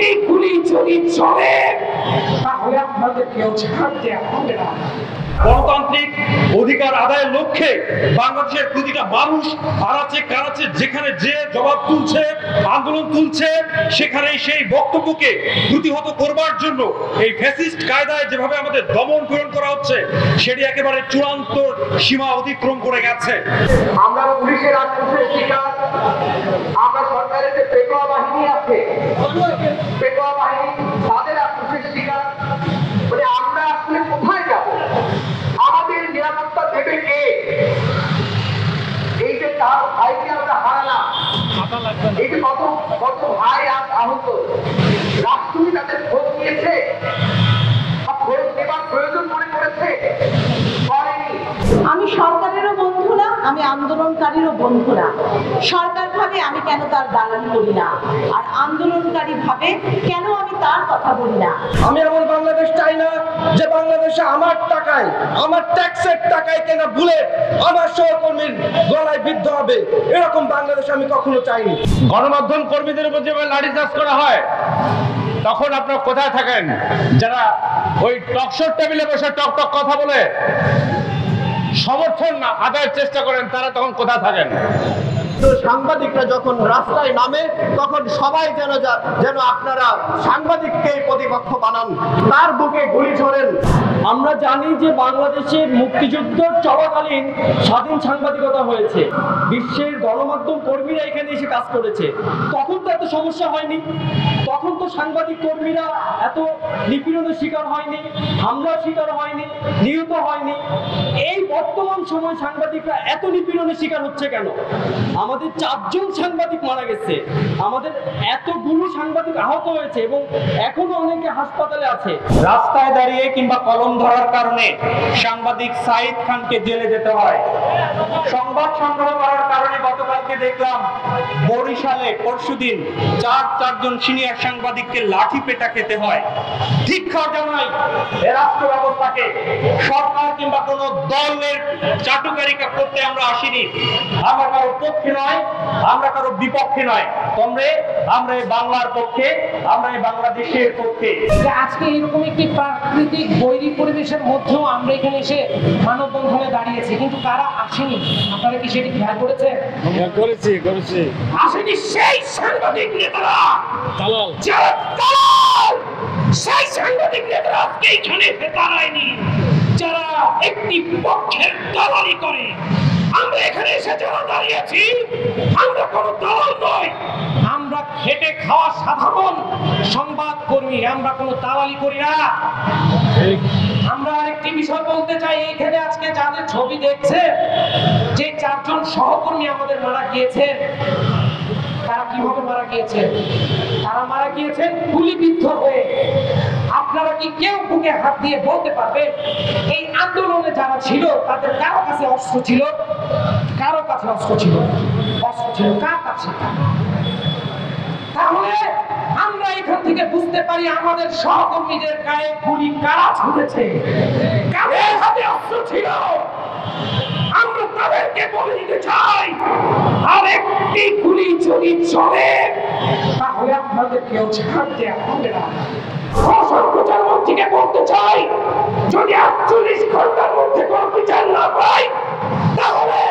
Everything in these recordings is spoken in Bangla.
একটি গুলি যদি চলে তাহলে আপনাদের কেউ ছাড় দেওয়া হবে না। গণতান্ত্রিক অধিকার আদায়ের লক্ষ্যে বাংলাদেশের প্রতিটা মানুষ আনাচে কানাচে যেখানে যে জবাব তুলছে, আন্দোলন তুলছে, সেখানে সেই বক্তব্যকে প্রতিহত করবার জন্য এই ফ্যাসিস্ট কায়দায় যেভাবে আমাদের দমন পীড়ন করা হচ্ছে সেটি একেবারে চূড়ান্ত সীমা অতিক্রম করে গেছে। আমরা পুলিশের আক্রমণের শিকার, আমরা সরকারের যে পেটোয়া বাহিনী আছে, পেটোয়া বাহিনী তাদের আক্রমণের শিকার। মানে আমরা আসলে কোথায় যাব? আমাদের নিরাপত্তা দেবে কে? এই যে তার ভাইকে আমরা হারালাম, এই যে কত কত ভাই আজ আহত, রাষ্ট্রপতি তাদের খোঁজ নিয়েছে, খোঁজ নেবার প্রয়োজন মনে করেছে, করেনি। আমি সরকারেরও বন্ধু না, আমি আন্দোলনকারীরও বন্ধু না। সরকার ভাবে আমি কেন তার দালালি করি না, আর আন্দোলনকারী ভাবে কেন আমি তার কথা বলি না। আমি এমন বাংলাদেশ চাই না যে বাংলাদেশে আমার টাকায়, আমার ট্যাক্সের টাকায় কেনা বুলেট আমার সহকর্মীর গলায় বিদ্ধ হবে, এরকম বাংলাদেশ আমি কখনো চাইনি। গণমাধ্যম কর্মীদের উপর যেভাবে লাঠিচার্জ করা হয় তখন আপনারা কোথায় থাকেন? যারা ওই টকশোর টেবিলে বসে টক কথা বলে সমর্থন আদায়ের চেষ্টা করেন তারা তখন কোথায় থাকেন? তো সাংবাদিকরা যখন রাস্তায় নামে তখন সবাই যেন আপনারা সাংবাদিককে প্রতিপক্ষ বানান, তার বুকে গুলি ছোড়েন। আমরা জানি যে বাংলাদেশের মুক্তিযুদ্ধ চলাকালীন স্বাধীন সাংবাদিকতা হয়েছে, বিশ্বের গণমাধ্যম কর্মীরা এখানে এসে কাজ করেছে। তখন তো এত সমস্যা হয়নি, তখন তো সাংবাদিক কর্মীরা এত নিপীড়নের শিকার হয়নি, হামলার শিকার হয়নি, নিহত হয়নি। এই বর্তমান সময় সাংবাদিকরা এত নিপীড়নের শিকার হচ্ছে কেন? আমাদের 4 জন সাংবাদিক মারা গেছে, আমাদের এতগুলো সাংবাদিক আহত হয়েছে এবং এখনো অনেকে হাসপাতালে আছে। রাস্তায় দাঁড়িয়ে কিংবা কলম ধরার কারণে সাংবাদিক সাইদ খানকে জেলে যেতে হয়। সংবাদ সংগ্রহ করার কারণে গতকালকে দেখলাম বরিশালে পরশুদিন 4 জন সিনিয়র সাংবাদিককে লাঠি পেটা খেতে হয়। ধিক্কার জানাই এ রাষ্ট্র ব্যবস্থাকে। সরকার কিংবা কোনো দলের চাটুকারিতা করতে আমরা আসিনি। আমরা কারো পক্ষে নয়, আমরা কারো বিপক্ষে নয়, আমরা এই বাংলার পক্ষে, আমরা এই বাংলাদেশের পক্ষে। আজকে এরকম একটি প্রাকৃতিক বৈরী পরিবেশের মধ্যেও আমরা এখানে এসে মানববন্ধনে দাঁড়িয়েছি, কিন্তু তারা আসেনি। আপনারা কি সেটি খেয়াল করেছেন? করেছি। আসেনি সেই সাংবাদিক নেতারা, যারা দালাল, সেই সাংবাদিক নেতারা আজকে এখানে এসে দাঁড়ায়নি, যারা একটি পক্ষের দালালি করে। আমরা এখানে এসে যারা দাঁড়িয়েছি আমরা কোনো দল নই, আমরা খেটে খাওয়া সাধারণ সংবাদ কর্মী, আমরা কোনো দালালি করি না। আমরা আরেকটি বিষয় বলতে চাই, এখানে আজকে যাদের ছবি দেখছে, যে 4 জন সহকর্মী আমাদের মারা গিয়েছেন, তারা কিভাবে মারা গিয়েছেন? তারা মারা গিয়েছেন গুলিবিদ্ধ হয়ে। আপনারা কি কেউ বুকে হাত দিয়ে বলতে পারবেন এই আন্দোলনে যারা ছিল তাদের কারো কাছে অস্ত্র ছিল? কারো কাছে অস্ত্র ছিল? অস্ত্র ছিল কার কাছে? তাহলে আমরা এখান থেকে বুঝতে পারি আমাদের সহকর্মীদের গায়ে গুলি কারা ছুঁড়েছে, কাদের হাতে অস্ত্র ছিল। আমরা তাদেরকে বলে দিতে চাই, আর একটি গুলি যদি চলে তাহলে আপনাদের কেউ ছাড় দেওয়া হবে না। প্রধানমন্ত্রীকে বলতে চাই, যদি 48 ঘন্টার মধ্যে কোনো বিচার না পাই তাহলে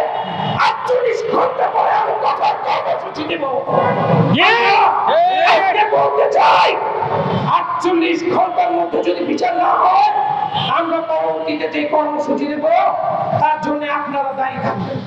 48 ঘন্টা পরে আমি কঠোর কর্মসূচি দেব। বলতে চাই 48 ঘন্টার মধ্যে যদি বিচার না হয় আমরা পরবর্তীতে যে কর্মসূচি দেব তার জন্য আপনারা দায়ী থাকবেন।